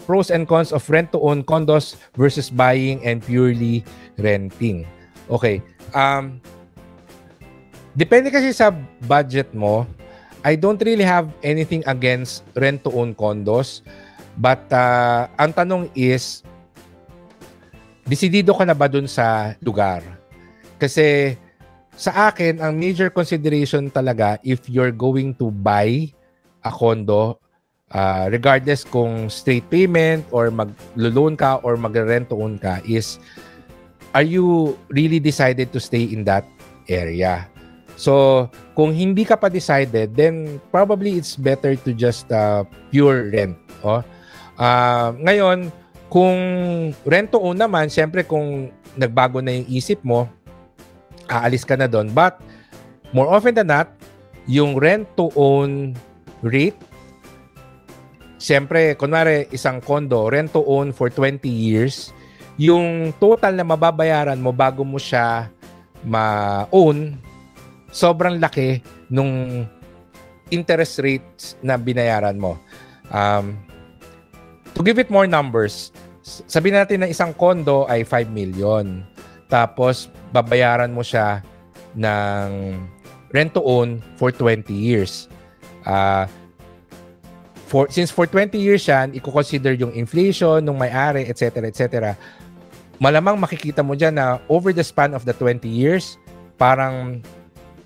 pros and cons of rent-to-own condos versus buying and purely renting. Okay. Depende kasi sa budget mo. I don't really have anything against rent-to-own condos. But ang tanong is, desidido ka na ba dun sa lugar? Kasi sa akin, ang major consideration talaga if you're going to buy a condo, regardless kung straight payment or mag-loan ka or mag-rent-to-own ka, is are you really decided to stay in that area? So, kung hindi ka pa decided, then probably it's better to just pure rent. Ngayon, kung rent-to-own naman, syempre kung nagbago na yung isip mo, aalis ka na doon. But more often than not, yung rent-to-own rate, siyempre, kunwari isang condo, rent-to-own for 20 years, yung total na mababayaran mo bago mo siya ma-own, sobrang laki nung interest rates na binayaran mo. To give it more numbers, sabihin natin na isang condo ay 5 million. Tapos, babayaran mo siya ng rent-to-own for 20 years. Since for 20 years yan, i-consider yung inflation, nung may-ari, etc., etc., malamang makikita mo dyan na over the span of the 20 years, parang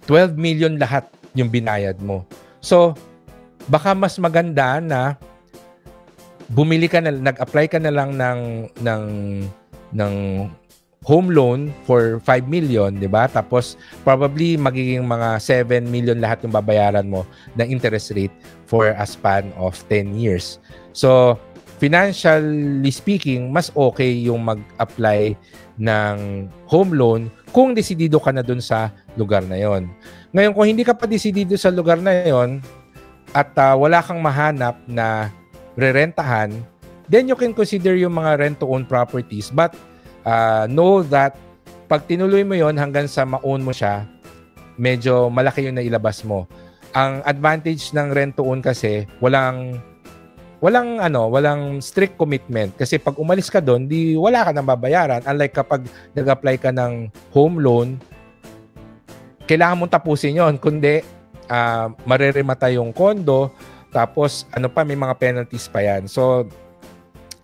12 million lahat yung binayad mo. So, baka mas maganda na bumili ka na, nag-apply ka na lang ng home loan for 5 million, di ba? Tapos, probably magiging mga 7 million lahat yung babayaran mo na interest rate for a span of 10 years. So, financially speaking, mas okay yung mag-apply ng home loan kung desidido ka na dun sa lugar na yon. Ngayon, kung hindi ka pa desidido sa lugar na yon at wala kang mahanap na rerentahan, then you can consider yung mga rent-to-own properties. But know that pag tinuloy mo yon hanggang sa ma-own mo siya, medyo malaki yung nailabas mo. Ang advantage ng rent-to-own kasi, walang strict commitment. Kasi pag umalis ka doon, wala ka nang babayaran. Unlike kapag nag-apply ka ng home loan, kailangan mong tapusin yon. Kundi, mareremata yung condo, tapos may mga penalties pa yan. So,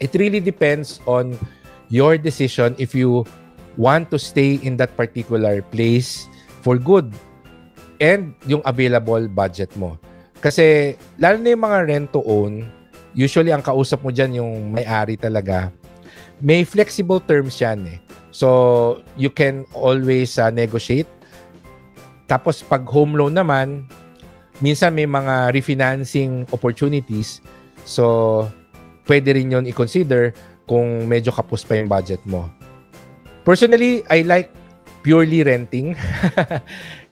it really depends on your decision if you want to stay in that particular place for good and yung available budget mo. Kasi, lalo na yung mga rent-to-own, usually ang kausap mo dyan yung may-ari talaga, may flexible terms yan eh. So, you can always negotiate. Tapos, pag home loan naman, minsan may mga refinancing opportunities. So, pwede rin yun i-consider kung medyo kapos pa yung budget mo. Personally, I like purely renting.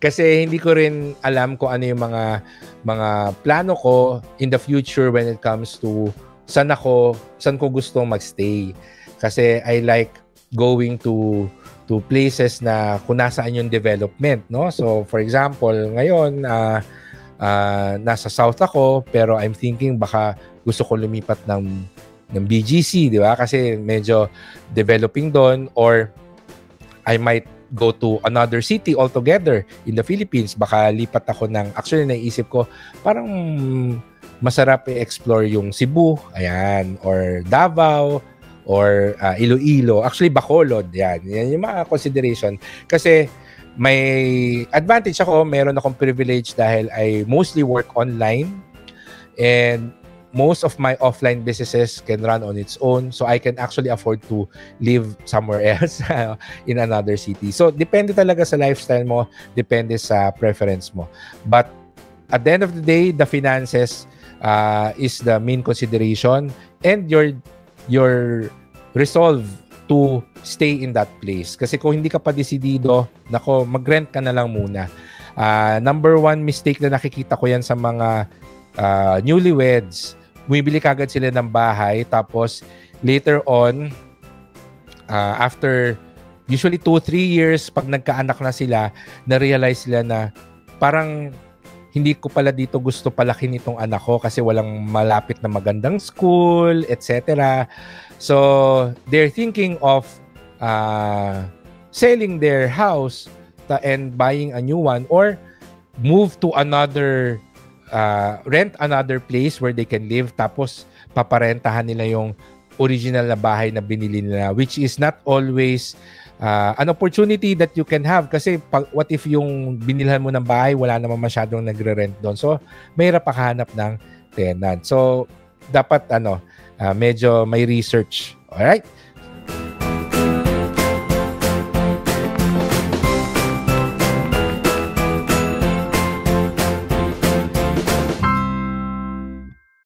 Kasi hindi ko rin alam kung ano yung mga plano ko in the future when it comes to saan ko gustong magstay. Kasi I like going to places na kung nasaan yung development, no? So, for example, ngayon, nasa South ako, pero I'm thinking baka gusto ko lumipat ng BGC, di ba? Kasi medyo developing doon, or I might go to another city altogether in the Philippines. Baka lipat ako actually naisip ko, parang masarap i-explore yung Cebu, ayan, or Davao, or Iloilo. Actually, Bacolod, yan yung mga consideration. Kasi may advantage ako, meron akong privilege dahil I mostly work online, and most of my offline businesses can run on its own, so I can actually afford to live somewhere else in another city. So, depende talaga sa lifestyle mo, depende sa preference mo. But at the end of the day, the finances is the main consideration, and your resolve to stay in that place. Kasi kung hindi ka pa desidido, mag-rent ka na lang muna. Number one mistake na nakikita ko yan sa mga newlyweds, bumibili kagad sila ng bahay, tapos later on, after usually 2-3 years, pag nagkaanak na sila, na-realize sila na parang hindi ko pala dito gusto palakin itong anak ko kasi walang malapit na magandang school, etc. So, they're thinking of selling their house and buying a new one, or move to another, rent another place where they can live, tapos paparentahan nila yung original na bahay na binili nila, which is not always an opportunity that you can have, kasi what if yung binilhan mo ng bahay wala naman masyadong nagre-rent doon, so mahirap makahanap ng tenant. So dapat medyo may research. Alright?